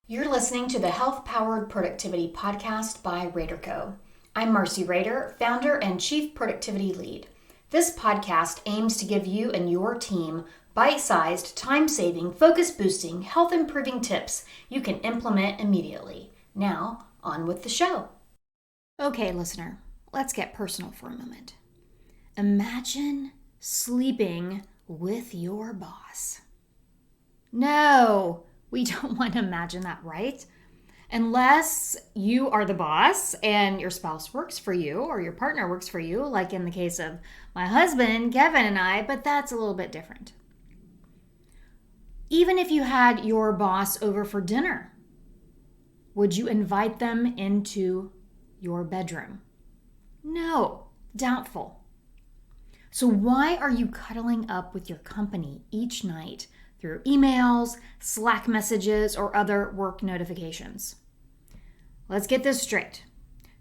You're listening to the Health Powered Productivity Podcast by RaderCo. I'm Marcey Rader, founder and chief productivity lead. This podcast aims to give you and your team bite-sized, time-saving, focus-boosting, health-improving tips you can implement immediately. Now, on with the show. Okay, listener, let's get personal for a moment. Imagine sleeping with your boss. No, we don't want to imagine that, right? Unless you are the boss and your spouse works for you or your partner works for you, like in the case of my husband, Kevin, and I, but that's a little bit different. Even if you had your boss over for dinner, would you invite them into your bedroom? No, doubtful. So why are you cuddling up with your company each night through emails, Slack messages, or other work notifications? Let's get this straight.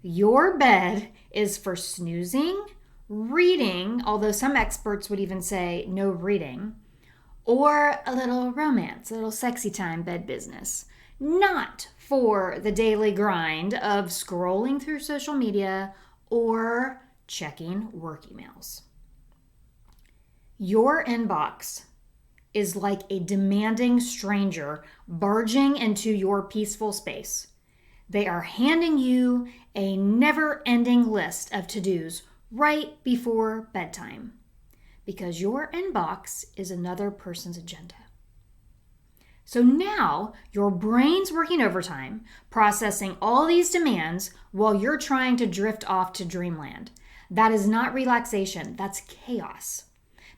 Your bed is for snoozing, reading, although some experts would even say no reading, or a little romance, a little sexy time bed business. Not for the daily grind of scrolling through social media or checking work emails. Your inbox is like a demanding stranger barging into your peaceful space. They are handing you a never-ending list of to-dos right before bedtime because your inbox is another person's agenda. So now your brain's working overtime, processing all these demands while you're trying to drift off to dreamland. That is not relaxation, that's chaos.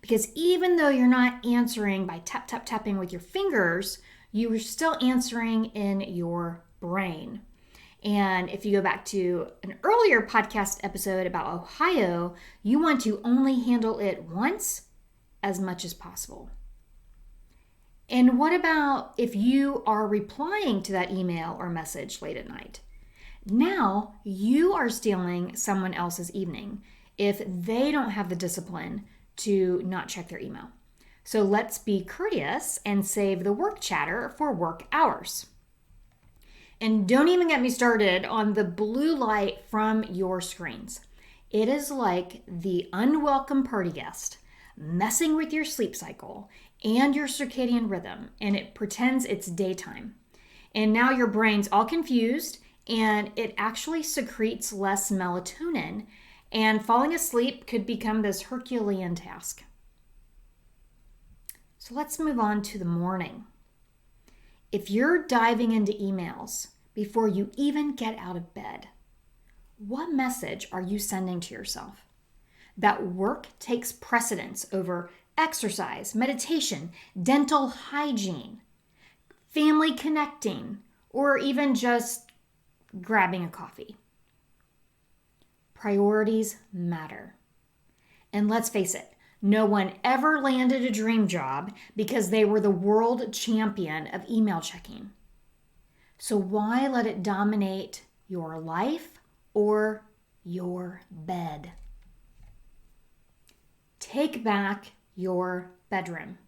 Because even though you're not answering by tapping with your fingers, you are still answering in your brain. And if you go back to an earlier podcast episode about Ohio, you want to only handle it once as much as possible. And what about if you are replying to that email or message late at night? Now you are stealing someone else's evening if they don't have the discipline to not check their email. So let's be courteous and save the work chatter for work hours. And don't even get me started on the blue light from your screens. It is like the unwelcome party guest messing with your sleep cycle and your circadian rhythm, and it pretends it's daytime. And now your brain's all confused and it actually secretes less melatonin, and falling asleep could become this Herculean task. So let's move on to the morning. If you're diving into emails before you even get out of bed, what message are you sending to yourself? That work takes precedence over exercise, meditation, dental hygiene, family connecting, or even just grabbing a coffee. Priorities matter. And let's face it, no one ever landed a dream job because they were the world champion of email checking. So why let it dominate your life or your bed? Take back your bedroom.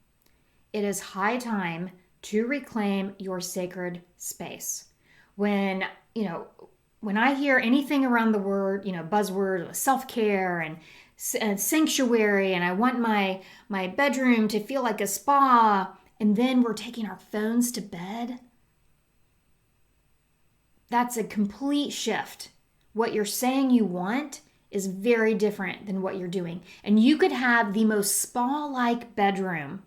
It is high time to reclaim your sacred space. When I hear anything around the word, buzzword, self-care and sanctuary, and I want my bedroom to feel like a spa, and then we're taking our phones to bed, that's a complete shift. What you're saying you want is very different than what you're doing. And you could have the most spa-like bedroom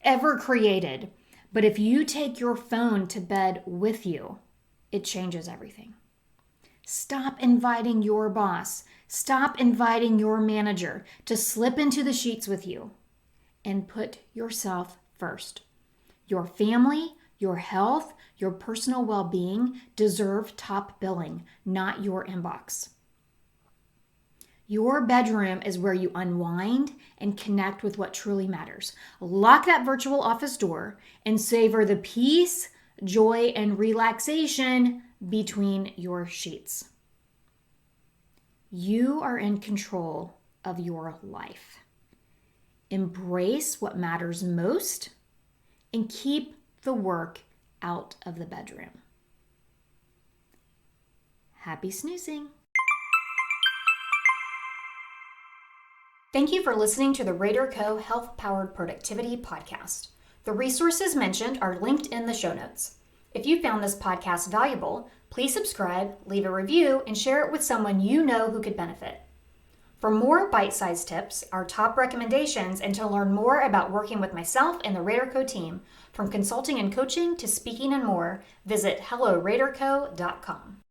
ever created, but if you take your phone to bed with you, it changes everything. Stop inviting your boss. Stop inviting your manager to slip into the sheets with you, and put yourself first. Your family, your health, your personal well-being deserve top billing, not your inbox. Your bedroom is where you unwind and connect with what truly matters. Lock that virtual office door and savor the peace, joy, and relaxation between your sheets. You are in control of your life. Embrace what matters most and keep the work out of the bedroom. Happy snoozing. Thank you for listening to the RaderCo Health Powered Productivity Podcast. The resources mentioned are linked in the show notes. If you found this podcast valuable, please subscribe, leave a review, and share it with someone you know who could benefit. For more bite-sized tips, our top recommendations, and to learn more about working with myself and the RaderCo team, from consulting and coaching to speaking and more, visit helloraderco.com.